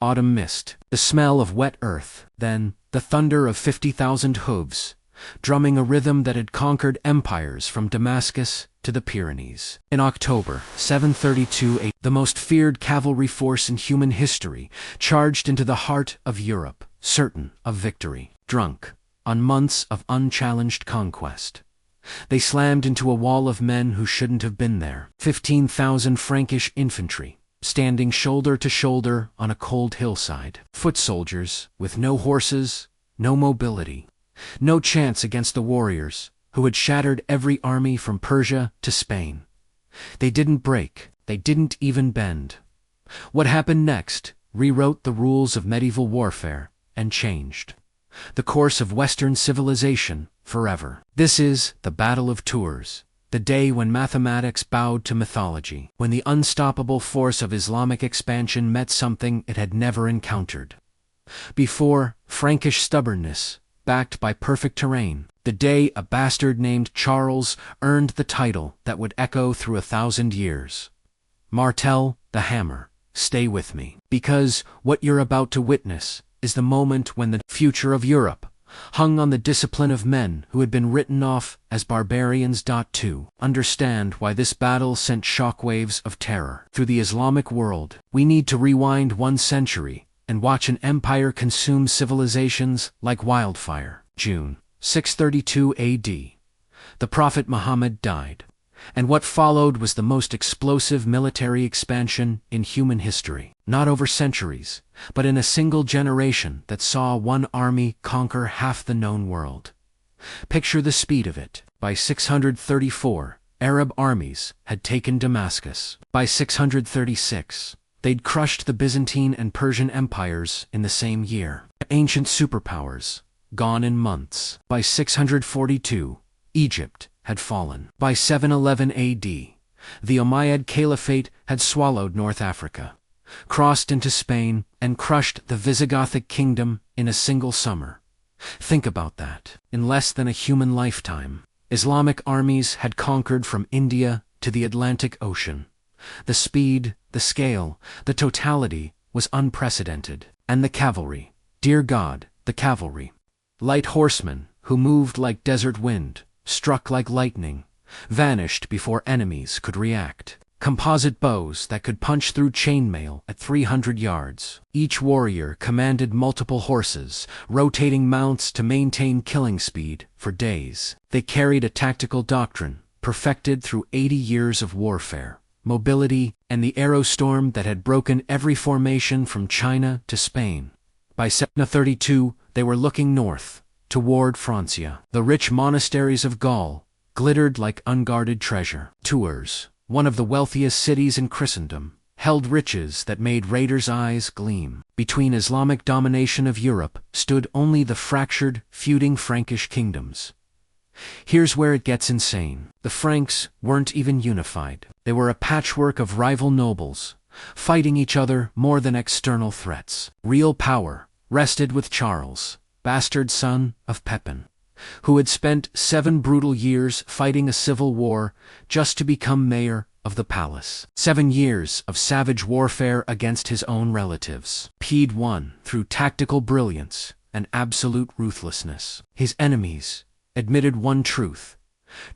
autumn mist, the smell of wet earth, then the thunder of 50,000 hooves, drumming a rhythm that had conquered empires from Damascus to the Pyrenees. In October 732 the most feared cavalry force in human history charged into the heart of Europe, certain of victory. Drunk on months of unchallenged conquest, they slammed into a wall of men who shouldn't have been there. 15,000 Frankish infantry, standing shoulder to shoulder on a cold hillside. Foot soldiers with no horses, no mobility, no chance against the warriors who had shattered every army from Persia to Spain. They didn't break, they didn't even bend. What happened next rewrote the rules of medieval warfare and changed the course of Western civilization forever. This is the Battle of Tours, the day when mathematics bowed to mythology, when the unstoppable force of Islamic expansion met something it had never encountered before: Frankish stubbornness, backed by perfect terrain. The day a bastard named Charles earned the title that would echo through 1,000 years. Martel, the hammer, stay with me. Because what you're about to witness is the moment when the future of Europe hung on the discipline of men who had been written off as barbarians. To understand why this battle sent shockwaves of terror through the Islamic world, we need to rewind 1 century and watch an empire consume civilizations like wildfire. June 632 AD. The Prophet Muhammad died, and what followed was the most explosive military expansion in human history. Not over centuries, but in a single generation that saw one army conquer half the known world. Picture the speed of it. By 634, Arab armies had taken Damascus. By 636, they'd crushed the Byzantine and Persian empires in the same year. Ancient superpowers, gone in months. By 642, Egypt had fallen. By 711 AD, the Umayyad Caliphate had swallowed North Africa, crossed into Spain, and crushed the Visigothic kingdom in a single summer. Think about that. In less than a human lifetime, Islamic armies had conquered from India to the Atlantic Ocean. The speed, the scale, the totality was unprecedented. And the cavalry, dear God, the cavalry. Light horsemen who moved like desert wind, struck like lightning, vanished before enemies could react. Composite bows that could punch through chainmail at 300 yards. Each warrior commanded multiple horses, rotating mounts to maintain killing speed for days. They carried a tactical doctrine, perfected through 80 years of warfare, mobility, and the arrow storm that had broken every formation from China to Spain. By 732, they were looking north, toward Francia. The rich monasteries of Gaul glittered like unguarded treasure. Tours, one of the wealthiest cities in Christendom, held riches that made raiders' eyes gleam. Between Islamic domination of Europe stood only the fractured, feuding Frankish kingdoms. Here's where it gets insane. The Franks weren't even unified. They were a patchwork of rival nobles, fighting each other more than external threats. Real power rested with Charles, bastard son of Pepin, who had spent 7 brutal years fighting a civil war just to become mayor of the palace. 7 years of savage warfare against his own relatives. Pied won through tactical brilliance and absolute ruthlessness. His enemies admitted one truth: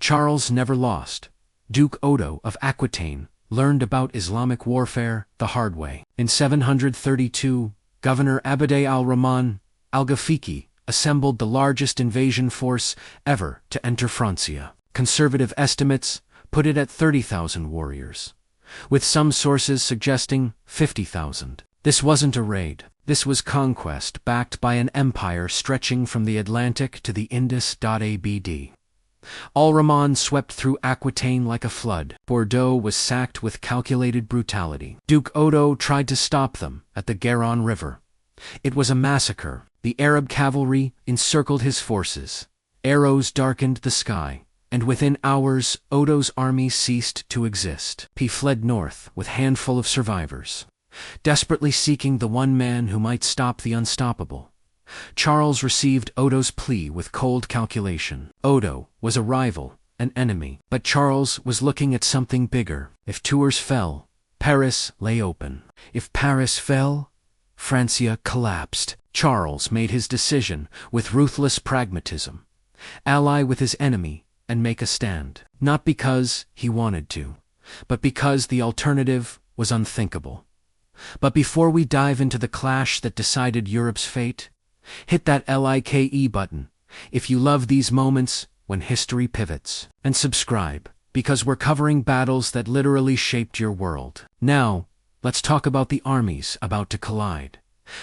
Charles never lost. Duke Odo of Aquitaine learned about Islamic warfare the hard way. In 732, Governor Abdey al-Rahman al-Ghafiqi assembled the largest invasion force ever to enter Francia. Conservative estimates put it at 30,000 warriors, with some sources suggesting 50,000. This wasn't a raid. This was conquest backed by an empire stretching from the Atlantic to the Indus. Abd. Al-Rahman swept through Aquitaine like a flood. Bordeaux was sacked with calculated brutality. Duke Odo tried to stop them at the Garonne River. It was a massacre. The Arab cavalry encircled his forces. Arrows darkened the sky, and within hours Odo's army ceased to exist. He fled north with a handful of survivors, desperately seeking the one man who might stop the unstoppable. Charles received Odo's plea with cold calculation. Odo was a rival, an enemy, but Charles was looking at something bigger. If Tours fell, Paris lay open. If Paris fell, Francia collapsed. Charles made his decision with ruthless pragmatism. Ally with his enemy and make a stand. Not because he wanted to, but because the alternative was unthinkable. But before we dive into the clash that decided Europe's fate, hit that like button if you love these moments when history pivots, and subscribe, because we're covering battles that literally shaped your world. Now, let's talk about the armies about to collide.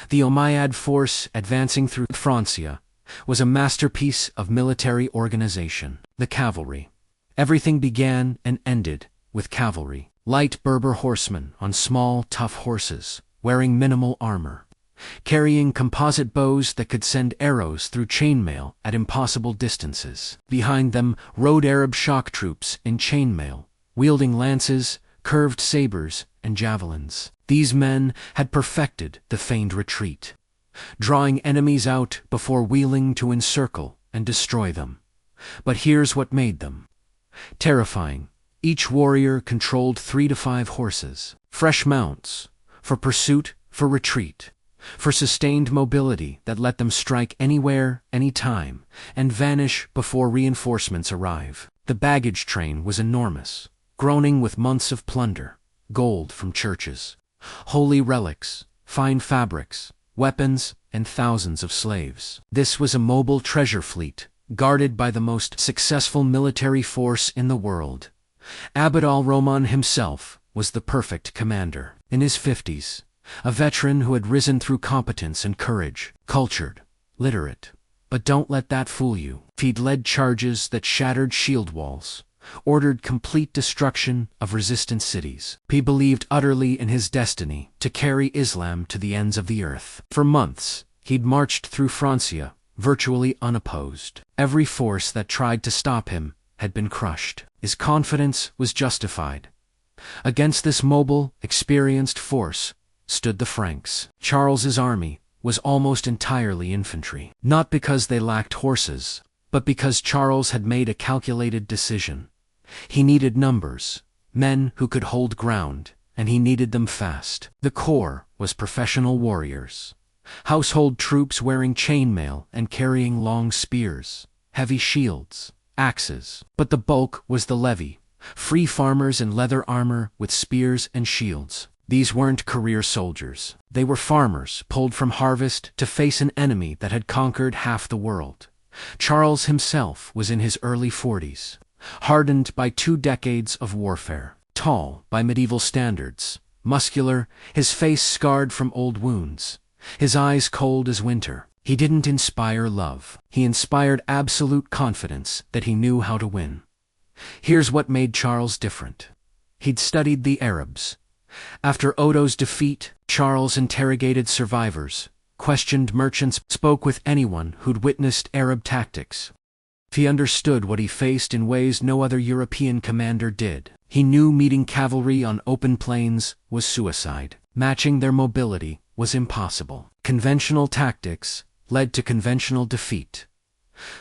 The Umayyad force advancing through Francia was a masterpiece of military organization. The cavalry. Everything began and ended with cavalry. Light Berber horsemen on small, tough horses, wearing minimal armor, carrying composite bows that could send arrows through chainmail at impossible distances. Behind them rode Arab shock troops in chainmail, wielding lances, curved sabers, and javelins. These men had perfected the feigned retreat, drawing enemies out before wheeling to encircle and destroy them. But here's what made them terrifying. Each warrior controlled 3 to 5 horses, fresh mounts, for pursuit, for retreat, for sustained mobility that let them strike anywhere, anytime, and vanish before reinforcements arrive. The baggage train was enormous, groaning with months of plunder, gold from churches, holy relics, fine fabrics, weapons, and thousands of slaves. This was a mobile treasure fleet, guarded by the most successful military force in the world. al-Rahman himself was the perfect commander. In his 50s, a veteran who had risen through competence and courage, cultured, literate. But don't let that fool you. He'd led charges that shattered shield walls, ordered complete destruction of resistant cities. He believed utterly in his destiny to carry Islam to the ends of the earth. For months, he'd marched through Francia, virtually unopposed. Every force that tried to stop him had been crushed. His confidence was justified. Against this mobile, experienced force stood the Franks. Charles's army was almost entirely infantry, not because they lacked horses, but because Charles had made a calculated decision. He needed numbers, men who could hold ground, and he needed them fast. The core was professional warriors, household troops wearing chainmail and carrying long spears, heavy shields, axes. But the bulk was the levy, free farmers in leather armor with spears and shields. These weren't career soldiers. They were farmers pulled from harvest to face an enemy that had conquered half the world. Charles himself was in his early 40s, hardened by 2 decades of warfare, tall by medieval standards, muscular, his face scarred from old wounds, his eyes cold as winter. He didn't inspire love. He inspired absolute confidence that he knew how to win. Here's what made Charles different. He'd studied the Arabs. After Otto's defeat, Charles interrogated survivors, questioned merchants, spoke with anyone who'd witnessed Arab tactics. He understood what he faced in ways no other European commander did. He knew meeting cavalry on open plains was suicide. Matching their mobility was impossible. Conventional tactics led to conventional defeat.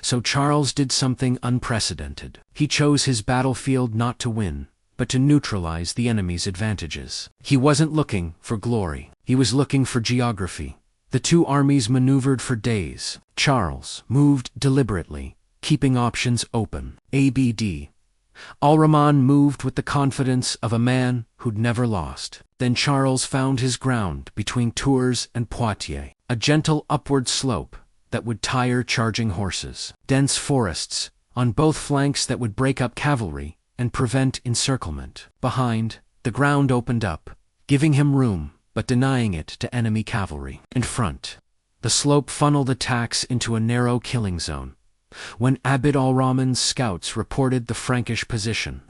So Charles did something unprecedented. He chose his battlefield not to win, but to neutralize the enemy's advantages. He wasn't looking for glory. He was looking for geography. The 2 armies maneuvered for days. Charles moved deliberately, keeping options open. ABD. Al-Rahman moved with the confidence of a man who'd never lost. Then Charles found his ground between Tours and Poitiers, a gentle upward slope that would tire charging horses. Dense forests on both flanks that would break up cavalry and prevent encirclement. Behind, the ground opened up, giving him room but denying it to enemy cavalry. In front, the slope funneled attacks into a narrow killing zone. When al-Rahman's scouts reported the Frankish position,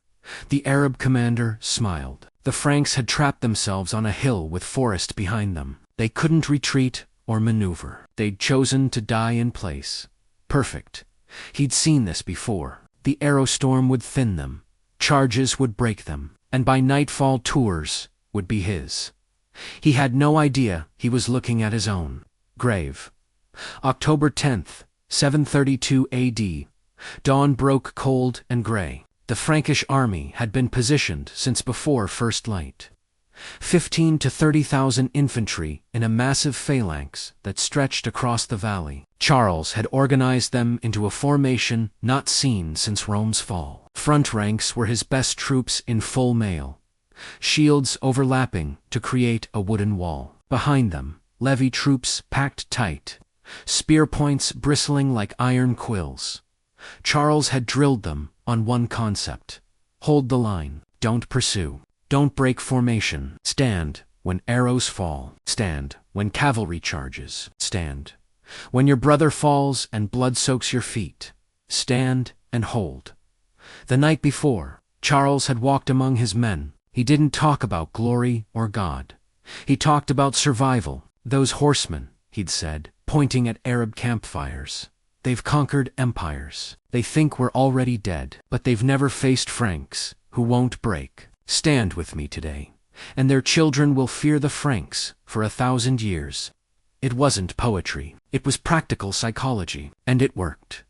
the Arab commander smiled. The Franks had trapped themselves on a hill with forest behind them. They couldn't retreat or maneuver. They'd chosen to die in place. Perfect. He'd seen this before. The arrow storm would thin them. Charges would break them, and by nightfall Tours would be his. He had no idea he was looking at his own grave. October 10th, 732 AD. Dawn broke cold and gray. The Frankish army had been positioned since before first light. 15 to 30,000 infantry in a massive phalanx that stretched across the valley. Charles had organized them into a formation not seen since Rome's fall. Front ranks were his best troops in full mail, shields overlapping to create a wooden wall. Behind them, levy troops packed tight, spear points bristling like iron quills. Charles had drilled them on one concept: hold the line, don't pursue, don't break formation, stand when arrows fall, stand when cavalry charges, stand when your brother falls and blood soaks your feet, stand and hold. The night before, Charles had walked among his men. He didn't talk about glory or God. He talked about survival. Those horsemen, he'd said, pointing at Arab campfires, they've conquered empires. They think we're already dead, but they've never faced Franks, who won't break. Stand with me today, and their children will fear the Franks for 1,000 years. It wasn't poetry. It was practical psychology, and it worked.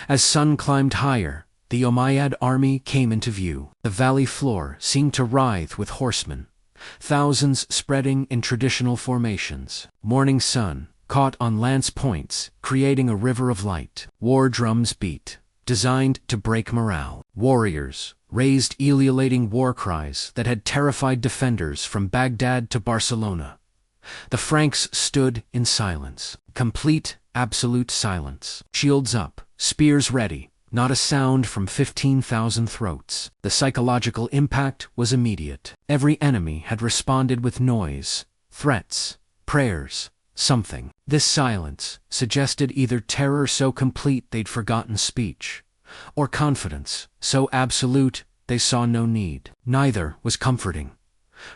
As sun climbed higher, the Umayyad army came into view. The valley floor seemed to writhe with horsemen, thousands spreading in traditional formations. Morning sun caught on lance points, creating a river of light. War drums beat, designed to break morale. Warriors raised ululating war cries that had terrified defenders from Baghdad to Barcelona. The Franks stood in silence, complete, absolute silence. Shields up, spears ready, not a sound from 15,000 throats. The psychological impact was immediate. Every enemy had responded with noise, threats, prayers, something. This silence suggested either terror so complete they'd forgotten speech, or confidence so absolute they saw no need. Neither was comforting.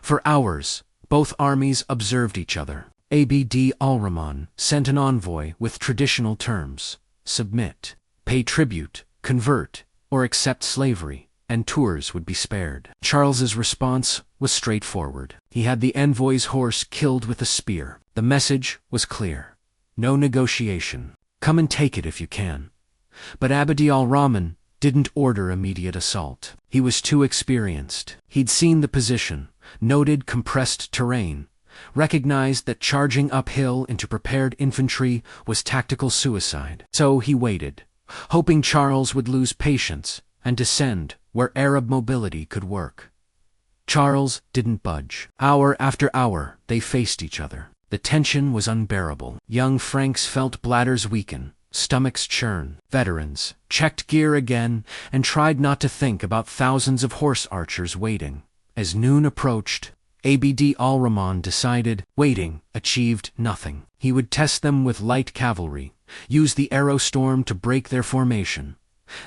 For hours, both armies observed each other. al-Rahman sent an envoy with traditional terms: submit, pay tribute, convert, or accept slavery, and Tours would be spared. Charles's response was straightforward. He had the envoy's horse killed with a spear. The message was clear: no negotiation. Come and take it if you can. But al-Rahman didn't order immediate assault. He was too experienced. He'd seen the position, noted compressed terrain, recognized that charging uphill into prepared infantry was tactical suicide. So he waited, hoping Charles would lose patience and descend where Arab mobility could work. Charles didn't budge. Hour after hour, they faced each other. The tension was unbearable. Young Franks felt bladders weaken, stomachs churn. Veterans checked gear again and tried not to think about thousands of horse archers waiting. As noon approached, al-Rahman decided waiting achieved nothing. He would test them with light cavalry, use the arrow storm to break their formation,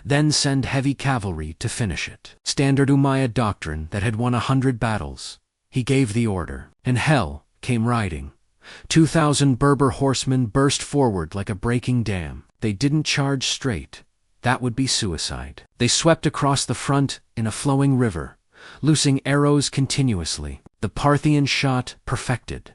then send heavy cavalry to finish it. Standard Umayyad doctrine that had won 100 battles. He gave the order, and hell came riding. 2,000 Berber horsemen burst forward like a breaking dam. They didn't charge straight. That would be suicide. They swept across the front in a flowing river, loosing arrows continuously. The Parthian shot perfected.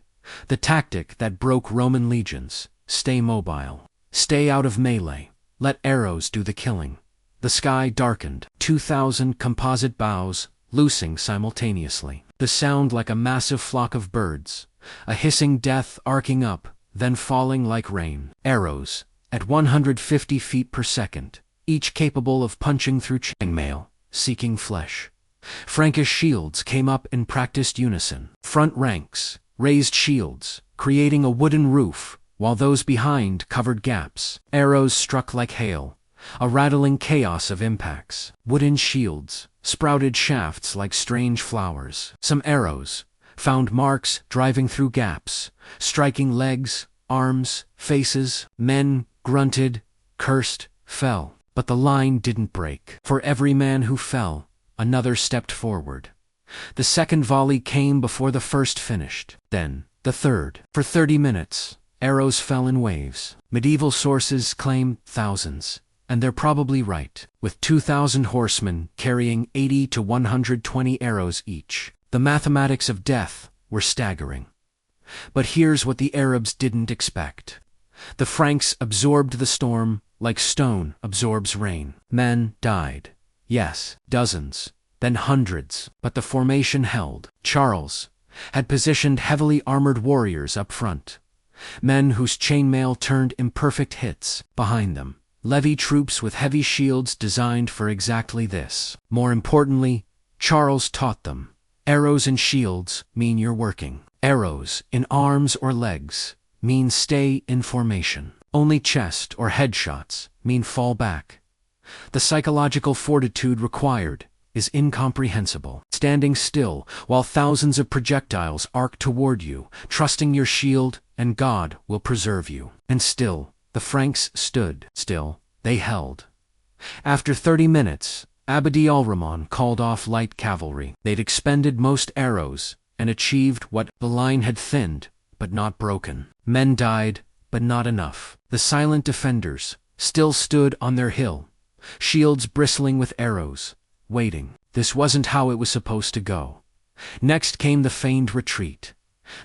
The tactic that broke Roman legions: stay mobile, stay out of melee, let arrows do the killing. The sky darkened, 2,000 composite bows loosing simultaneously. The sound like a massive flock of birds, a hissing death arcing up, then falling like rain. Arrows, at 150 feet per second, each capable of punching through chainmail, seeking flesh. Frankish shields came up in practiced unison. Front ranks raised shields, creating a wooden roof, while those behind covered gaps. Arrows struck like hail, a rattling chaos of impacts. Wooden shields sprouted shafts like strange flowers. Some arrows found marks driving through gaps, striking legs, arms, faces. Men grunted, cursed, fell. But the line didn't break. For every man who fell, another stepped forward. The second volley came before the first finished. Then, the third. For 30 minutes, arrows fell in waves. Medieval sources claim thousands, and they're probably right, with 2,000 horsemen carrying 80 to 120 arrows each. The mathematics of death were staggering. But here's what the Arabs didn't expect. The Franks absorbed the storm like stone absorbs rain. Men died. Yes, dozens, then hundreds, but the formation held. Charles, had positioned heavily armored warriors up front, men whose chainmail turned imperfect hits behind them. Levy troops with heavy shields designed for exactly this. More importantly, Charles taught them, arrows and shields mean you're working. Arrows in arms or legs mean stay in formation. Only chest or headshots mean fall back. The psychological fortitude required is incomprehensible. Standing still while thousands of projectiles arc toward you, trusting your shield and God will preserve you. And still, the Franks stood still. They held. After 30 minutes, al-Rahman called off light cavalry. They'd expended most arrows and achieved what the line had thinned, but not broken. Men died, but not enough. The silent defenders still stood on their hill, shields bristling with arrows, waiting. This wasn't how it was supposed to go. Next came the feigned retreat.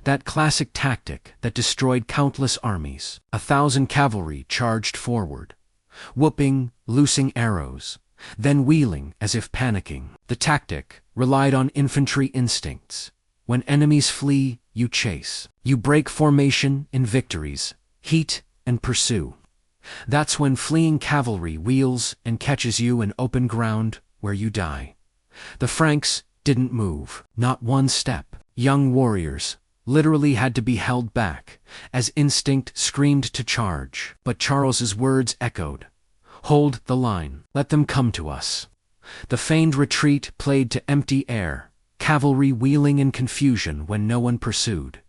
That classic tactic that destroyed countless armies. 1,000 cavalry charged forward, whooping, loosing arrows, then wheeling as if panicking. The tactic relied on infantry instincts. When enemies flee, you chase. You break formation in victories, heat and pursue. That's when fleeing cavalry wheels and catches you in open ground where you die. The Franks didn't move, not one step. Young warriors literally had to be held back, as instinct screamed to charge. But Charles's words echoed. Hold the line. Let them come to us. The feigned retreat played to empty air, cavalry wheeling in confusion when no one pursued.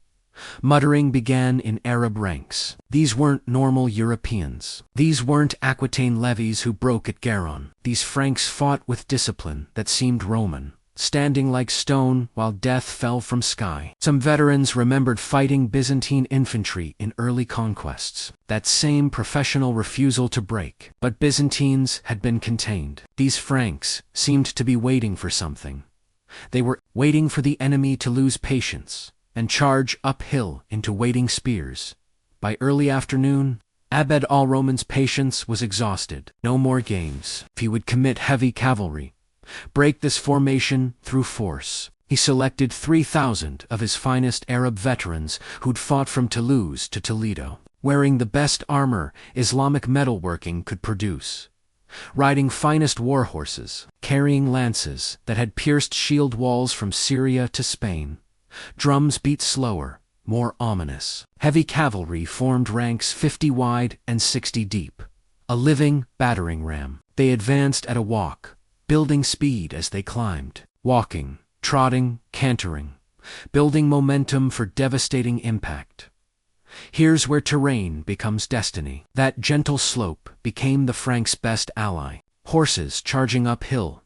Muttering began in Arab ranks. These weren't normal Europeans. These weren't Aquitaine levies who broke at Garonne. These Franks fought with discipline that seemed Roman, standing like stone while death fell from sky. Some veterans remembered fighting Byzantine infantry in early conquests. That same professional refusal to break. But Byzantines had been contained. These Franks seemed to be waiting for something. They were waiting for the enemy to lose patience and charge uphill into waiting spears. By early afternoon, Abd al-Rahman's patience was exhausted. No more games. If he would commit heavy cavalry, break this formation through force. He selected 3,000 of his finest Arab veterans who'd fought from Toulouse to Toledo, wearing the best armor Islamic metalworking could produce, riding finest war horses, carrying lances that had pierced shield walls from Syria to Spain. Drums beat slower, more ominous. Heavy cavalry formed ranks 50 wide and 60 deep, a living battering ram. They advanced at a walk, building speed as they climbed, walking, trotting, cantering, building momentum for devastating impact. Here's where terrain becomes destiny. That gentle slope became the Franks' best ally. Horses charging uphill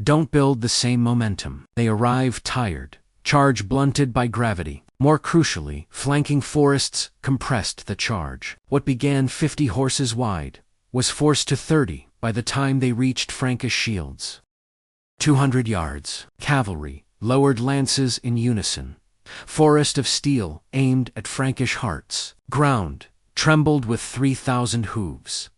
don't build the same momentum. They arrive tired, charge blunted by gravity. More crucially, flanking forests compressed the charge. What began 50 horses wide was forced to 30 by the time they reached Frankish shields. 200 yards. Cavalry lowered lances in unison. Forest of steel aimed at Frankish hearts. Ground trembled with 3,000 hooves.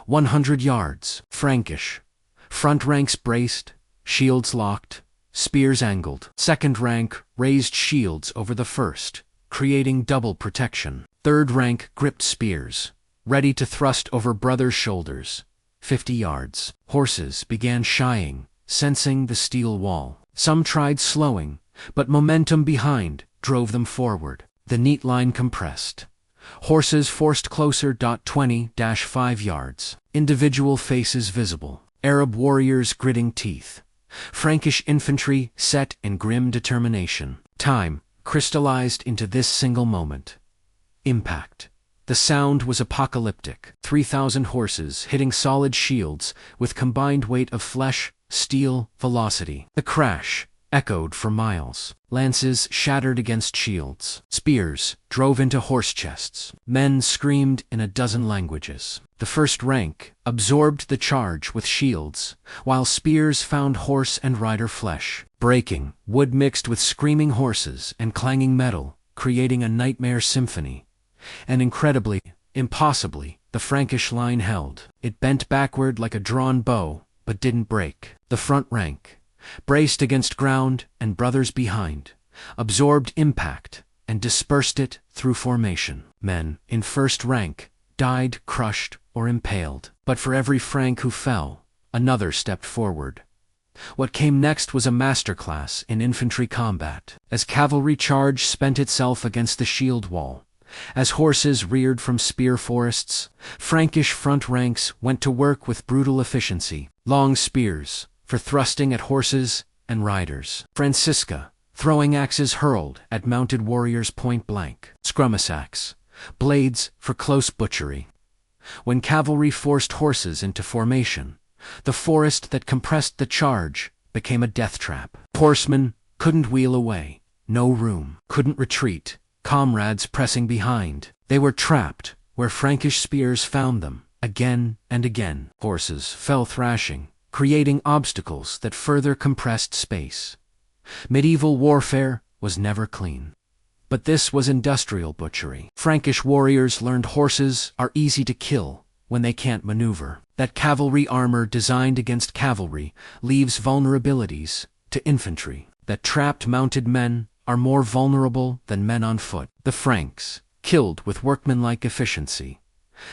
100 yards. Frankish. Front ranks braced, shields locked, spears angled. Second rank raised shields over the first, creating double protection. Third rank gripped spears, ready to thrust over brothers' shoulders. 50 yards. Horses began shying, sensing the steel wall. Some tried slowing, but momentum behind drove them forward. The neat line compressed. Horses forced closer. 20-5 yards. Individual faces visible. Arab warriors gritting teeth. Frankish infantry set in grim determination. Time crystallized into this single moment. Impact. The sound was apocalyptic. 3,000 horses hitting solid shields with combined weight of flesh, steel, velocity. The crash echoed for miles. Lances shattered against shields. Spears drove into horse chests. Men screamed in a dozen languages. The first rank absorbed the charge with shields, while spears found horse and rider flesh. Breaking, wood mixed with screaming horses and clanging metal, creating a nightmare symphony. And incredibly, impossibly, the Frankish line held. It bent backward like a drawn bow, but didn't break. The front rank braced against ground and brothers behind, absorbed impact, and dispersed it through formation. Men, in first rank, died crushed or impaled. But for every Frank who fell, another stepped forward. What came next was a masterclass in infantry combat. As cavalry charge spent itself against the shield wall, as horses reared from spear forests, Frankish front ranks went to work with brutal efficiency. Long spears, for thrusting at horses and riders. Francisca, throwing axes hurled at mounted warriors point blank. Scrumissax, blades for close butchery. When cavalry forced horses into formation, the forest that compressed the charge became a death trap. Horsemen couldn't wheel away, no room, couldn't retreat, comrades pressing behind. They were trapped where Frankish spears found them, again and again. Horses fell thrashing, creating obstacles that further compressed space. Medieval warfare was never clean. But this was industrial butchery. Frankish warriors learned horses are easy to kill when they can't maneuver. That cavalry armor designed against cavalry leaves vulnerabilities to infantry. That trapped mounted men are more vulnerable than men on foot. The Franks killed with workmanlike efficiency.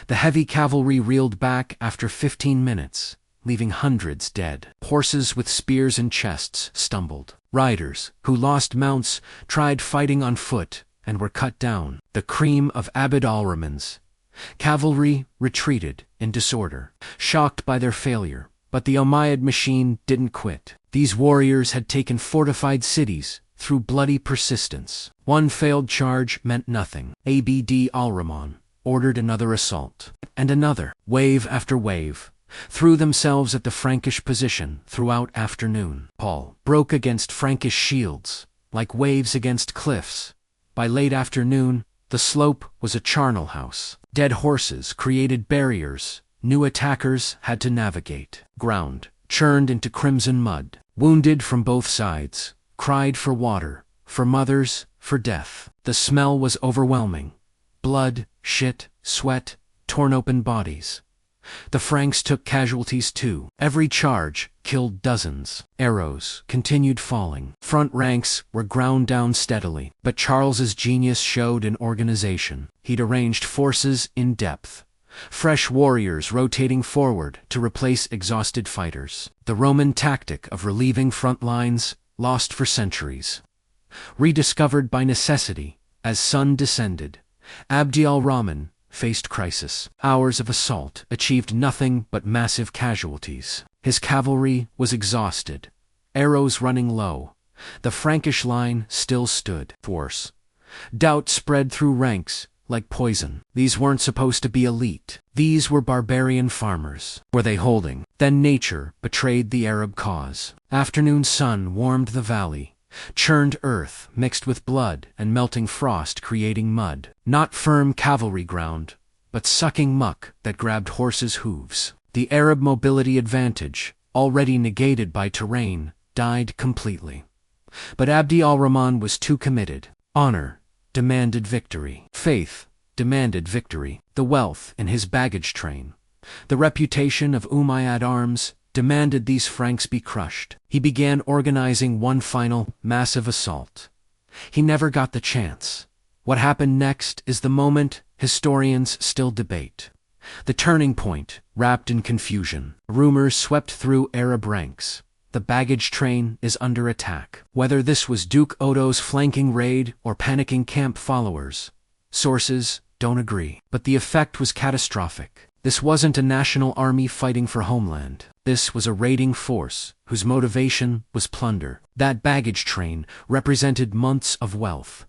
The heavy cavalry reeled back after 15 minutes, leaving hundreds dead. Horses with spears in chests stumbled. Riders who lost mounts tried fighting on foot and were cut down. The cream of Abd al-Rahman's cavalry retreated in disorder, shocked by their failure. But the Umayyad machine didn't quit. These warriors had taken fortified cities through bloody persistence. One failed charge meant nothing. Abd al-Rahman ordered another assault, and another. Wave after wave threw themselves at the Frankish position throughout afternoon. Paul broke against Frankish shields, like waves against cliffs. By late afternoon, the slope was a charnel house. Dead horses created barriers new attackers had to navigate. Ground churned into crimson mud. Wounded from both sides cried for water, for mothers, for death. The smell was overwhelming. Blood, shit, sweat, torn open bodies. The Franks took casualties too. Every charge killed dozens. Arrows continued falling. Front ranks were ground down steadily. But Charles's genius showed in organization. He'd arranged forces in depth. Fresh warriors rotating forward to replace exhausted fighters. The Roman tactic of relieving front lines, lost for centuries. Rediscovered by necessity as sun descended, Abd al-Rahman faced crisis. Hours of assault achieved nothing but massive casualties. His cavalry was exhausted, arrows running low. The Frankish line still stood. Force. Doubt spread through ranks like poison. These weren't supposed to be elite. These were barbarian farmers. Were they holding? Then nature betrayed the Arab cause. Afternoon sun warmed the valley. Churned earth mixed with blood and melting frost creating mud. Not firm cavalry ground, but sucking muck that grabbed horses' hooves. The Arab mobility advantage, already negated by terrain, died completely. But Abd al-Rahman was too committed. Honor demanded victory. Faith demanded victory. The wealth in his baggage train, the reputation of Umayyad arms, demanded these Franks be crushed. He began organizing one final, massive assault. He never got the chance. What happened next is the moment historians still debate. The turning point, wrapped in confusion. Rumors swept through Arab ranks. The baggage train is under attack. Whether this was Duke Odo's flanking raid or panicking camp followers, sources don't agree. But the effect was catastrophic. This wasn't a national army fighting for homeland. This was a raiding force whose motivation was plunder. That baggage train represented months of wealth.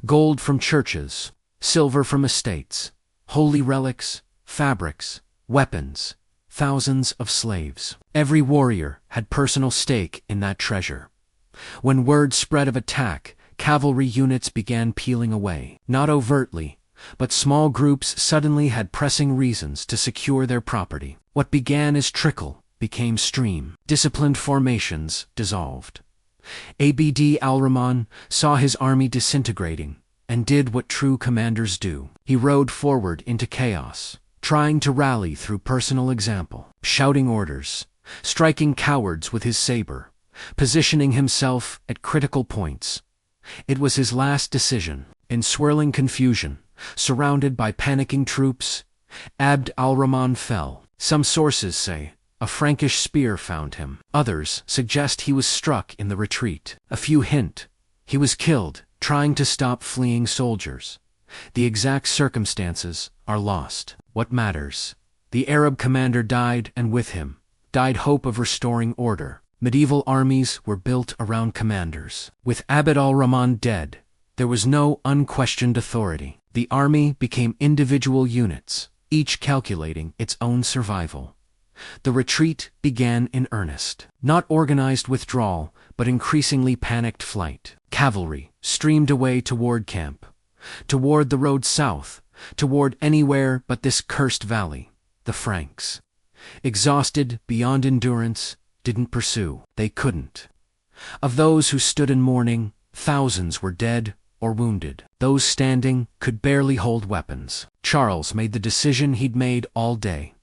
Gold from churches, silver from estates, holy relics, fabrics, weapons, thousands of slaves. Every warrior had personal stake in that treasure. When word spread of attack, cavalry units began peeling away. Not overtly, but small groups suddenly had pressing reasons to secure their property. What began as trickle became stream. Disciplined formations dissolved. Abd al-Rahman saw his army disintegrating and did what true commanders do. He rode forward into chaos, trying to rally through personal example, shouting orders, striking cowards with his saber, positioning himself at critical points. It was his last decision. In swirling confusion, surrounded by panicking troops, Abd al-Rahman fell. Some sources say a Frankish spear found him. Others suggest he was struck in the retreat. A few hint he was killed trying to stop fleeing soldiers. The exact circumstances are lost. What matters? The Arab commander died, and with him died hope of restoring order. Medieval armies were built around commanders. With Abd al-Rahman dead, there was no unquestioned authority. The army became individual units, each calculating its own survival. The retreat began in earnest. Not organized withdrawal, but increasingly panicked flight. Cavalry streamed away toward camp, toward the road south, toward anywhere but this cursed valley. The Franks, exhausted beyond endurance, didn't pursue. They couldn't. Of those who stood in mourning, thousands were dead or wounded. Those standing could barely hold weapons. Charles made the decision he'd made all day.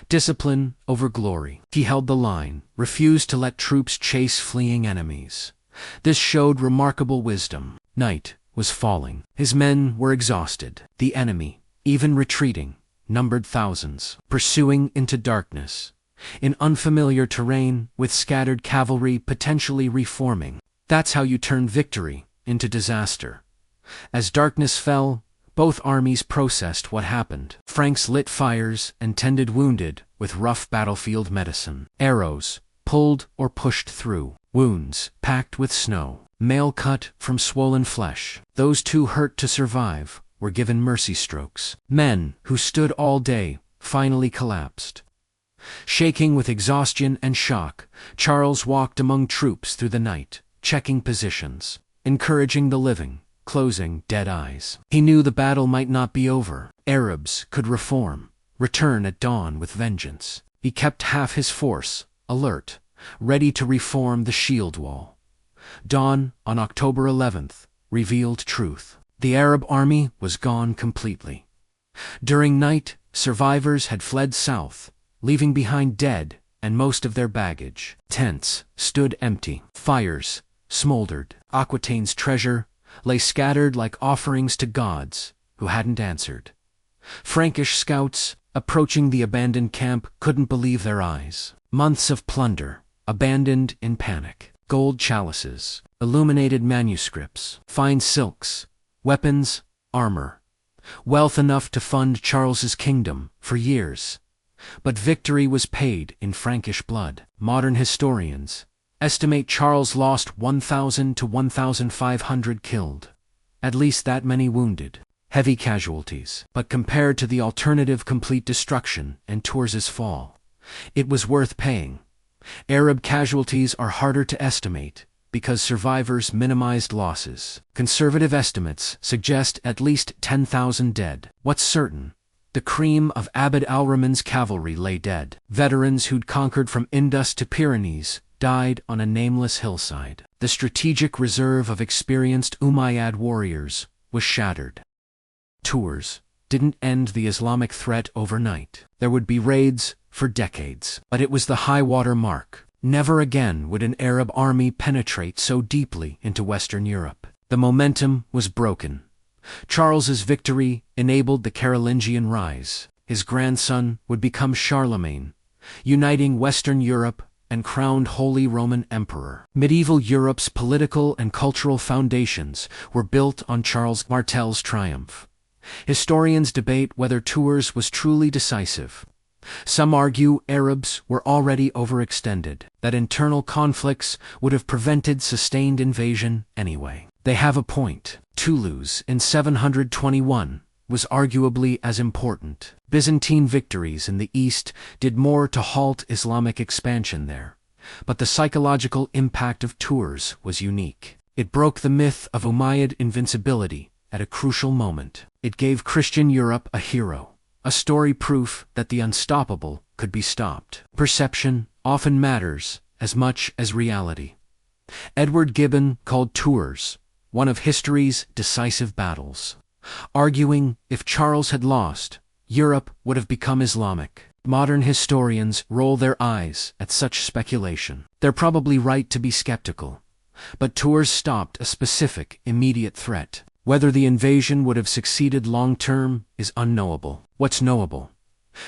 Discipline over glory. He held the line, refused to let troops chase fleeing enemies. This showed remarkable wisdom. Night was falling. His men were exhausted. The enemy, even retreating, numbered thousands, pursuing into darkness, in unfamiliar terrain, with scattered cavalry potentially reforming. That's how you turn victory into disaster. As darkness fell, both armies processed what happened. Franks lit fires and tended wounded with rough battlefield medicine. Arrows pulled or pushed through. Wounds packed with snow. Mail cut from swollen flesh. Those too hurt to survive were given mercy strokes. Men who stood all day finally collapsed. Shaking with exhaustion and shock, Charles walked among troops through the night, checking positions, encouraging the living, closing dead eyes. He knew the battle might not be over. Arabs could reform, return at dawn with vengeance. He kept half his force, alert, ready to reform the shield wall. Dawn on October 11th revealed truth. The Arab army was gone completely. During night, survivors had fled south, leaving behind dead and most of their baggage. Tents stood empty. Fires smoldered. Aquitaine's treasure lay scattered like offerings to gods who hadn't answered. Frankish scouts, approaching the abandoned camp, couldn't believe their eyes. Months of plunder, abandoned in panic. Gold chalices, illuminated manuscripts, fine silks, weapons, armor. Wealth enough to fund Charles's kingdom for years. But victory was paid in Frankish blood. Modern historians estimate Charles lost 1,000 to 1,500 killed, at least that many wounded. Heavy casualties. But compared to the alternative complete destruction and Tours' fall, it was worth paying. Arab casualties are harder to estimate because survivors minimized losses. Conservative estimates suggest at least 10,000 dead. What's certain? The cream of Abd al-Rahman's cavalry lay dead. Veterans who'd conquered from Indus to Pyrenees died on a nameless hillside. The strategic reserve of experienced Umayyad warriors was shattered. Tours didn't end the Islamic threat overnight. There would be raids for decades. But it was the high-water mark. Never again would an Arab army penetrate so deeply into Western Europe. The momentum was broken. Charles's victory enabled the Carolingian rise. His grandson would become Charlemagne, uniting Western Europe and crowned Holy Roman Emperor. Medieval Europe's political and cultural foundations were built on Charles Martel's triumph. Historians debate whether Tours was truly decisive. Some argue Arabs were already overextended, that internal conflicts would have prevented sustained invasion anyway. They have a point. Toulouse in 721 was arguably as important. Byzantine victories in the east did more to halt Islamic expansion there, but the psychological impact of Tours was unique. It broke the myth of Umayyad invincibility at a crucial moment. It gave Christian Europe a hero, a story proof that the unstoppable could be stopped. Perception often matters as much as reality. Edward Gibbon called Tours one of history's decisive battles, arguing if Charles had lost, Europe would have become Islamic. Modern historians roll their eyes at such speculation. They're probably right to be skeptical, but Tours stopped a specific, immediate threat. Whether the invasion would have succeeded long-term is unknowable. What's knowable?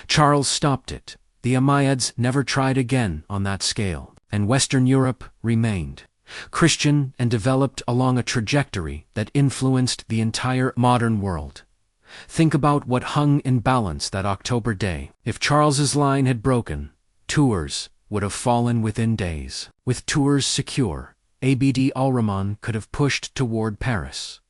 Charles stopped it. The Umayyads never tried again on that scale, and Western Europe remained Christian and developed along a trajectory that influenced the entire modern world. Think about what hung in balance that October day. If Charles's line had broken, Tours would have fallen within days. With Tours secure, al-Rahman could have pushed toward Paris.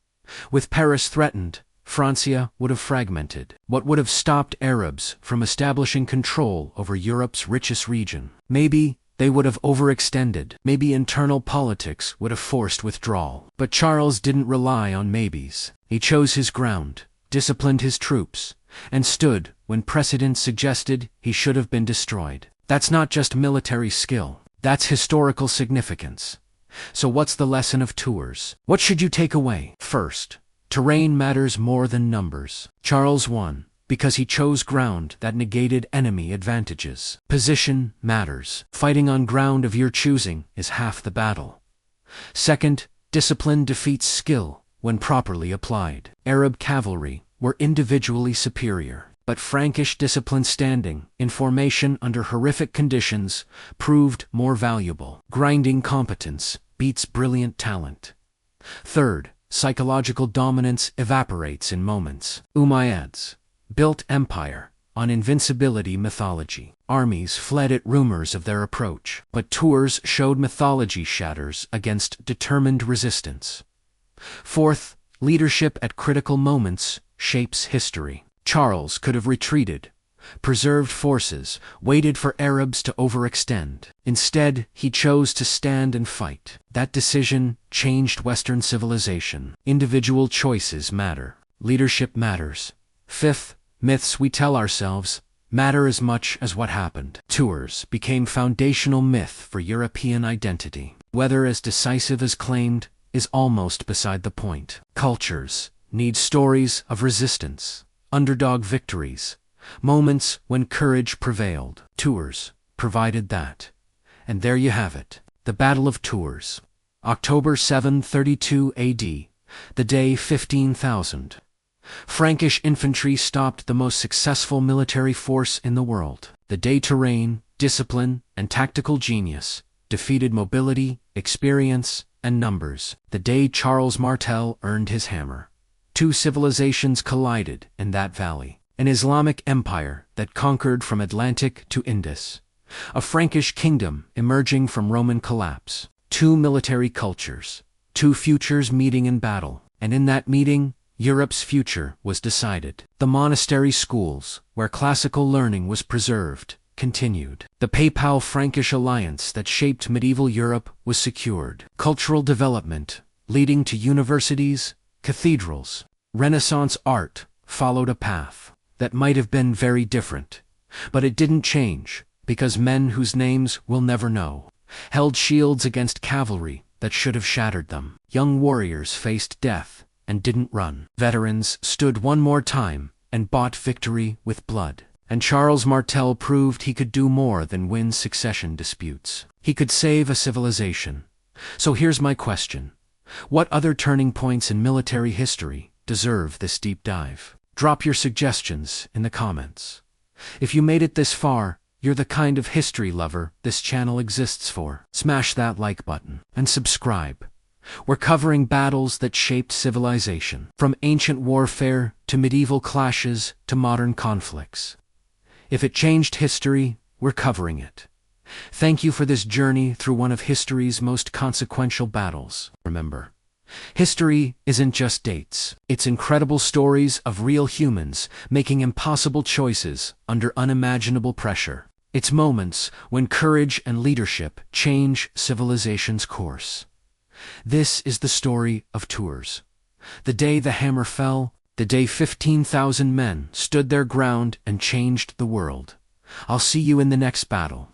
With Paris threatened, Francia would have fragmented. What would have stopped Arabs from establishing control over Europe's richest region? Maybe they would have overextended. Maybe internal politics would have forced withdrawal. But Charles didn't rely on maybes. He chose his ground, disciplined his troops, and stood when precedent suggested he should have been destroyed. That's not just military skill. That's historical significance. So what's the lesson of Tours? What should you take away? First, terrain matters more than numbers. Charles won because he chose ground that negated enemy advantages. Position matters. Fighting on ground of your choosing is half the battle. Second, discipline defeats skill when properly applied. Arab cavalry were individually superior, but Frankish discipline standing in formation under horrific conditions proved more valuable. Grinding competence beats brilliant talent. Third, psychological dominance evaporates in moments. Umayyads built empire on invincibility mythology. Armies fled at rumors of their approach, but Tours showed mythology shatters against determined resistance. Fourth, leadership at critical moments shapes history. Charles could have retreated, preserved forces, waited for Arabs to overextend. Instead, he chose to stand and fight. That decision changed Western civilization. Individual choices matter. Leadership matters. Fifth, myths we tell ourselves matter as much as what happened. Tours became foundational myth for European identity. Whether as decisive as claimed is almost beside the point. Cultures need stories of resistance, underdog victories, moments when courage prevailed. Tours provided that. And there you have it. The Battle of Tours. October 732 AD. The day 15,000. Frankish infantry stopped the most successful military force in the world. The day terrain, discipline, and tactical genius defeated mobility, experience, and numbers. The day Charles Martel earned his hammer. Two civilizations collided in that valley. An Islamic empire that conquered from Atlantic to Indus. A Frankish kingdom emerging from Roman collapse. Two military cultures. Two futures meeting in battle. And in that meeting, Europe's future was decided. The monastery schools, where classical learning was preserved, continued. The Papal-Frankish alliance that shaped medieval Europe was secured. Cultural development, leading to universities, cathedrals, Renaissance art, followed a path that might have been very different. But it didn't change, because men whose names we'll never know held shields against cavalry that should have shattered them. Young warriors faced death and didn't run. Veterans stood one more time and bought victory with blood. And Charles Martel proved he could do more than win succession disputes. He could save a civilization. So here's my question. What other turning points in military history deserve this deep dive? Drop your suggestions in the comments. If you made it this far, you're the kind of history lover this channel exists for. Smash that like button and subscribe. We're covering battles that shaped civilization, from ancient warfare to medieval clashes to modern conflicts. If it changed history, we're covering it. Thank you for this journey through one of history's most consequential battles. Remember, history isn't just dates. It's incredible stories of real humans making impossible choices under unimaginable pressure. It's moments when courage and leadership change civilization's course. This is the story of Tours. The day the hammer fell, the day 15,000 men stood their ground and changed the world. I'll see you in the next battle.